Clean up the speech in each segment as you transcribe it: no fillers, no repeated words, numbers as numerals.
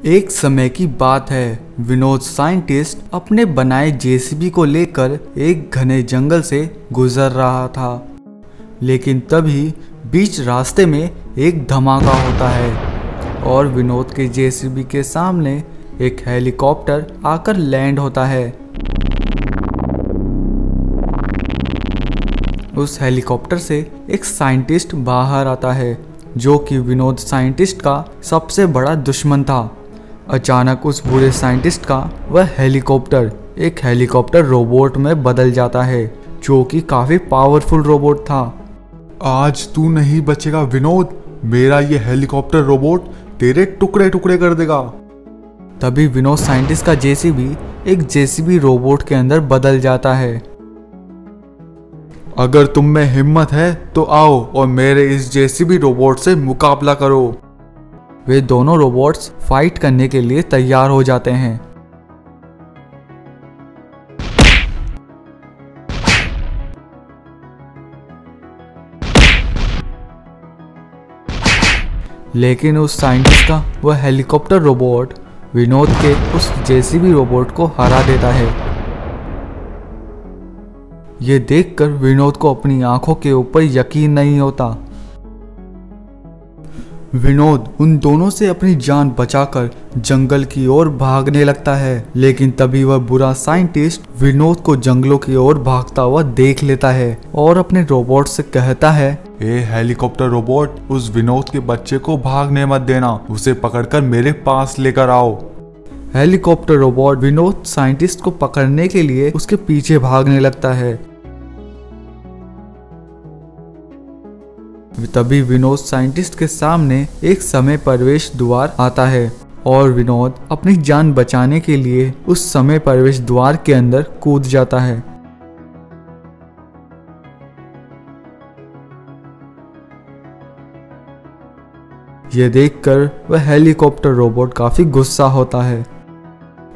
एक समय की बात है, विनोद साइंटिस्ट अपने बनाए जेसीबी को लेकर एक घने जंगल से गुजर रहा था। लेकिन तभी बीच रास्ते में एक धमाका होता है और विनोद के जेसीबी के सामने एक हेलीकॉप्टर आकर लैंड होता है। उस हेलीकॉप्टर से एक साइंटिस्ट बाहर आता है जो कि विनोद साइंटिस्ट का सबसे बड़ा दुश्मन था। अचानक उस बुरे साइंटिस्ट का वह हेलीकॉप्टर एक हेलीकॉप्टर रोबोट में बदल जाता है जो कि काफी पावरफुल रोबोट था। आज तू नहीं बचेगा विनोद, मेरा ये हेलीकॉप्टर रोबोट तेरे टुकड़े टुकड़े कर देगा। तभी विनोद साइंटिस्ट का जेसीबी एक जेसीबी रोबोट के अंदर बदल जाता है। अगर तुम में हिम्मत है तो आओ और मेरे इस जेसीबी रोबोट से मुकाबला करो। वे दोनों रोबोट्स फाइट करने के लिए तैयार हो जाते हैं। लेकिन उस साइंटिस्ट का वह हेलीकॉप्टर रोबोट विनोद के उस जेसीबी रोबोट को हरा देता है। ये देखकर विनोद को अपनी आंखों के ऊपर यकीन नहीं होता। विनोद उन दोनों से अपनी जान बचाकर जंगल की ओर भागने लगता है। लेकिन तभी वह बुरा साइंटिस्ट विनोद को जंगलों की ओर भागता हुआ देख लेता है और अपने रोबोट से कहता है, ए हेलीकॉप्टर रोबोट, उस विनोद के बच्चे को भागने मत देना, उसे पकड़कर मेरे पास लेकर आओ। हेलीकॉप्टर रोबोट विनोद साइंटिस्ट को पकड़ने के लिए उसके पीछे भागने लगता है। तभी विनोद साइंटिस्ट के सामने एक समय प्रवेश द्वार आता है और विनोद अपनी जान बचाने के लिए उस समय प्रवेश द्वार के अंदर कूद जाता है। यह देखकर वह हेलीकॉप्टर रोबोट काफी गुस्सा होता है।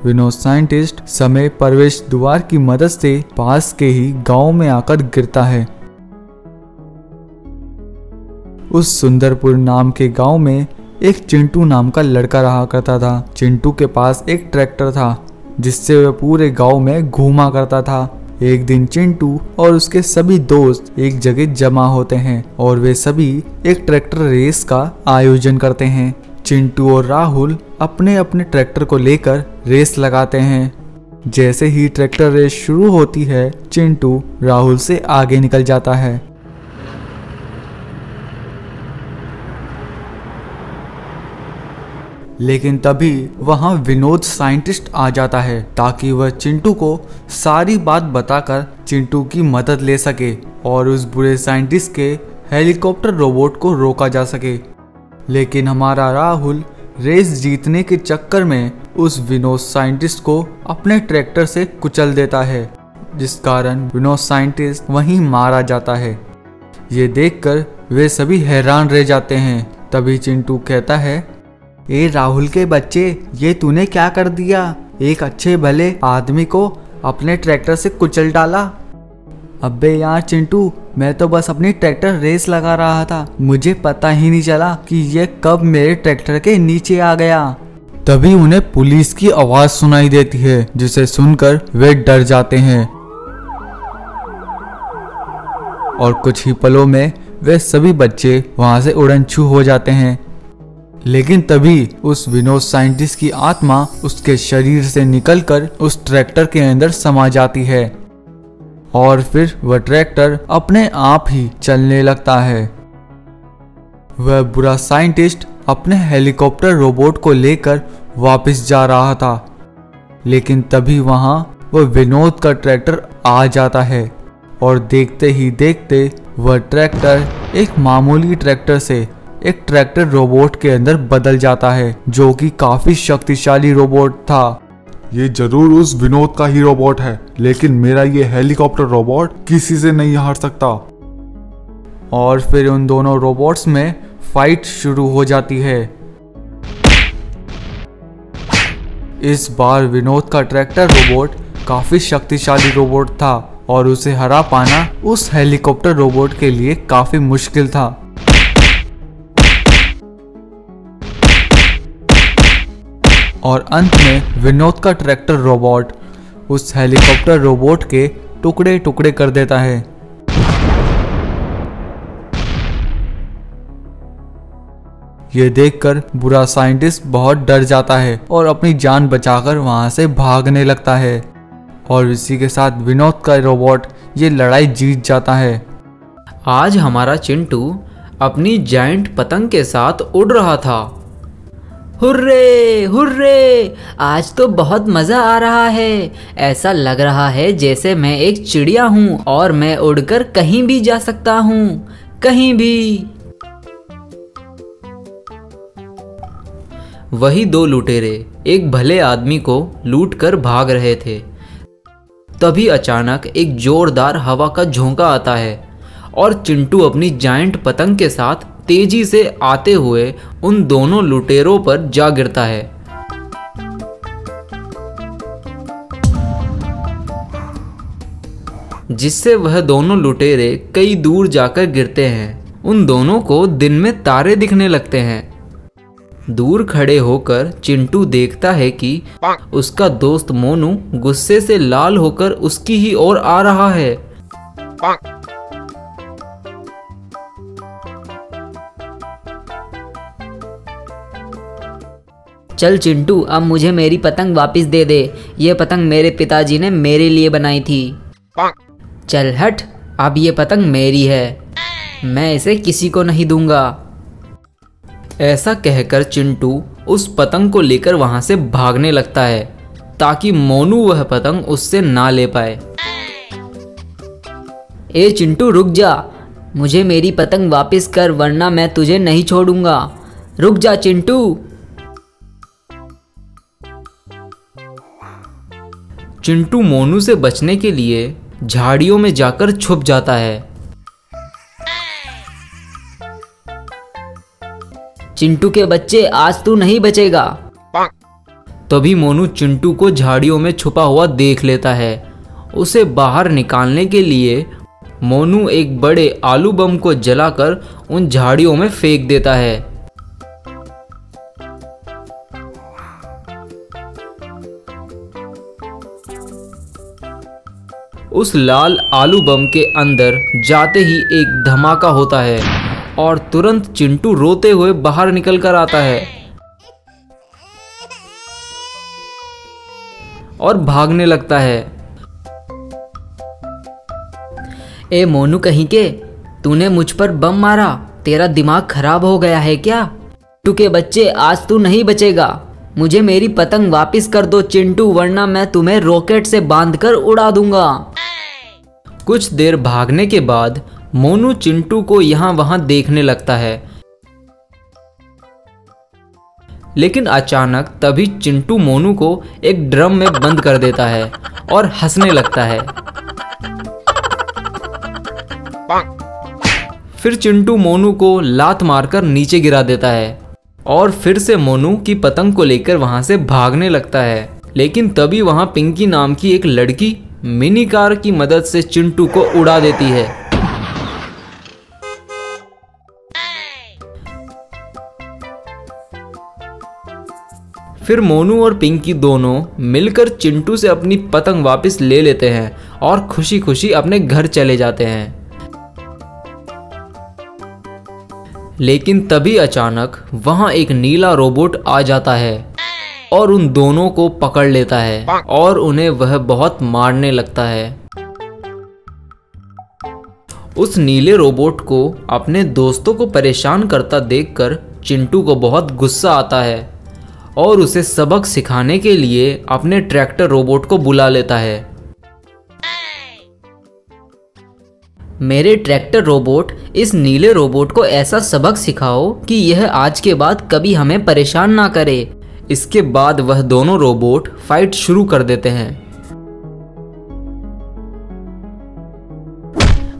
विनोद साइंटिस्ट समय प्रवेश द्वार की मदद से पास के ही गांव में आकर गिरता है। उस सुंदरपुर नाम के गांव में एक चिंटू नाम का लड़का रहा करता था। चिंटू के पास एक ट्रैक्टर था जिससे वह पूरे गांव में घूमा करता था। एक दिन चिंटू और उसके सभी दोस्त एक जगह जमा होते हैं और वे सभी एक ट्रैक्टर रेस का आयोजन करते हैं। चिंटू और राहुल अपने अपने ट्रैक्टर को लेकर रेस लगाते हैं। जैसे ही ट्रैक्टर रेस शुरू होती है, चिंटू राहुल से आगे निकल जाता है। लेकिन तभी वहां विनोद साइंटिस्ट आ जाता है ताकि वह चिंटू को सारी बात बताकर चिंटू की मदद ले सके और उस बुरे साइंटिस्ट के हेलीकॉप्टर रोबोट को रोका जा सके। लेकिन हमारा राहुल रेस जीतने के चक्कर में उस विनोद साइंटिस्ट को अपने ट्रैक्टर से कुचल देता है, जिस कारण विनोद साइंटिस्ट वहीं मारा जाता है। ये देखकर वे सभी हैरान रह जाते हैं। तभी चिंटू कहता है, ए राहुल के बच्चे, ये तूने क्या कर दिया? एक अच्छे भले आदमी को अपने ट्रैक्टर से कुचल डाला। अबे यार चिंटू, मैं तो बस अपनी ट्रैक्टर रेस लगा रहा था, मुझे पता ही नहीं चला कि ये कब मेरे ट्रैक्टर के नीचे आ गया। तभी उन्हें पुलिस की आवाज सुनाई देती है जिसे सुनकर वे डर जाते हैं और कुछ ही पलों में वे सभी बच्चे वहां से उड़नछू हो जाते हैं। लेकिन तभी उस विनोद साइंटिस्ट की आत्मा उसके शरीर से निकलकर उस ट्रैक्टर के अंदर समा जाती है और फिर वह ट्रैक्टर अपने आप ही चलने लगता है। वह बुरा साइंटिस्ट अपने हेलीकॉप्टर रोबोट को लेकर वापस जा रहा था। लेकिन तभी वहां वह विनोद का ट्रैक्टर आ जाता है और देखते ही देखते वह ट्रैक्टर एक मामूली ट्रैक्टर से एक ट्रैक्टर रोबोट के अंदर बदल जाता है जो कि काफी शक्तिशाली रोबोट था। ये जरूर उस विनोद का ही रोबोट है, लेकिन मेरा ये हेलीकॉप्टर रोबोट किसी से नहीं हार सकता। और फिर उन दोनों रोबोट्स में फाइट शुरू हो जाती है। इस बार विनोद का ट्रैक्टर रोबोट काफी शक्तिशाली रोबोट था और उसे हरा पाना उस हेलीकॉप्टर रोबोट के लिए काफी मुश्किल था। और अंत में विनोद का ट्रैक्टर रोबोट उस हेलीकॉप्टर रोबोट के टुकड़े टुकड़े कर देता है। ये देखकर बुरा साइंटिस्ट बहुत डर जाता है और अपनी जान बचाकर वहां से भागने लगता है और इसी के साथ विनोद का रोबोट ये लड़ाई जीत जाता है। आज हमारा चिंटू अपनी जायंट पतंग के साथ उड़ रहा था। हुर्रे हुर्रे, आज तो बहुत मज़ा आ रहा है। ऐसा लग रहा है जैसे मैं एक चिड़िया हूँ और मैं उड़कर कहीं भी जा सकता हूँ, कहीं भी। वही दो लुटेरे एक भले आदमी को लूट कर भाग रहे थे। तभी अचानक एक जोरदार हवा का झोंका आता है और चिंटू अपनी जायंट पतंग के साथ तेजी से आते हुए उन दोनों लुटेरों पर जा गिरता है। जिससे वह दोनों लुटेरे कई दूर जाकर गिरते हैं। उन दोनों को दिन में तारे दिखने लगते हैं। दूर खड़े होकर चिंटू देखता है कि उसका दोस्त मोनू गुस्से से लाल होकर उसकी ही ओर आ रहा है। चल चिंटू, अब मुझे मेरी पतंग वापस दे दे। ये पतंग मेरे पिताजी ने मेरे लिए बनाई थी। चल हट, अब ये पतंग मेरी है, मैं इसे किसी को नहीं दूंगा। ऐसा कहकर चिंटू उस पतंग को लेकर वहां से भागने लगता है ताकि मोनू वह पतंग उससे ना ले पाए। ए चिंटू रुक जा, मुझे मेरी पतंग वापस कर वरना मैं तुझे नहीं छोड़ूंगा। रुक जा चिंटू। चिंटू मोनू से बचने के लिए झाड़ियों में जाकर छुप जाता है। चिंटू के बच्चे, आज तू नहीं बचेगा। तभी मोनू चिंटू को झाड़ियों में छुपा हुआ देख लेता है। उसे बाहर निकालने के लिए मोनू एक बड़े आलू बम को जलाकर उन झाड़ियों में फेंक देता है। उस लाल आलू बम के अंदर जाते ही एक धमाका होता है और तुरंत चिंटू रोते हुए बाहर निकल कर आता है और भागने लगता है। ए मोनू कहीं के, तूने मुझ पर बम मारा, तेरा दिमाग खराब हो गया है क्या? चिंटू के बच्चे, आज तू नहीं बचेगा। मुझे मेरी पतंग वापस कर दो चिंटू, वरना मैं तुम्हें रॉकेट से बांधकर उड़ा दूंगा। कुछ देर भागने के बाद मोनू चिंटू को यहाँ वहाँ देखने लगता है, लेकिन अचानक तभी चिंटू मोनू को एक ड्रम में बंद कर देता है और हंसने लगता है। फिर चिंटू मोनू को लात मारकर नीचे गिरा देता है और फिर से मोनू की पतंग को लेकर वहां से भागने लगता है। लेकिन तभी वहां पिंकी नाम की एक लड़की मिनी कार की मदद से चिंटू को उड़ा देती है। फिर मोनू और पिंकी दोनों मिलकर चिंटू से अपनी पतंग वापस ले लेते हैं और खुशी खुशी अपने घर चले जाते हैं। लेकिन तभी अचानक वहां एक नीला रोबोट आ जाता है और उन दोनों को पकड़ लेता है और उन्हें वह बहुत मारने लगता है। उस नीले रोबोट को अपने दोस्तों को परेशान करता देखकर चिंटू को बहुत गुस्सा आता है और उसे सबक सिखाने के लिए अपने ट्रैक्टर रोबोट को बुला लेता है। मेरे ट्रैक्टर रोबोट, इस नीले रोबोट को ऐसा सबक सिखाओ कि यह आज के बाद कभी हमें परेशान ना करे। इसके बाद वह दोनों रोबोट फाइट शुरू कर देते हैं।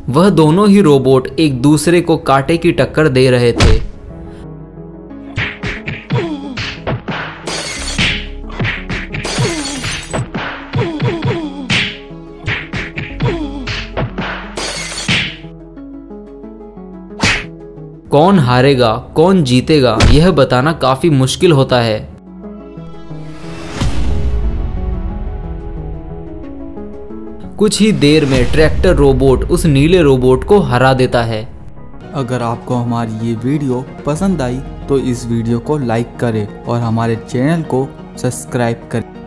वह दोनों ही रोबोट एक दूसरे को कांटे की टक्कर दे रहे थे। कौन हारेगा कौन जीतेगा यह बताना काफी मुश्किल होता है। कुछ ही देर में ट्रैक्टर रोबोट उस नीले रोबोट को हरा देता है। अगर आपको हमारी ये वीडियो पसंद आई तो इस वीडियो को लाइक करें और हमारे चैनल को सब्सक्राइब करें।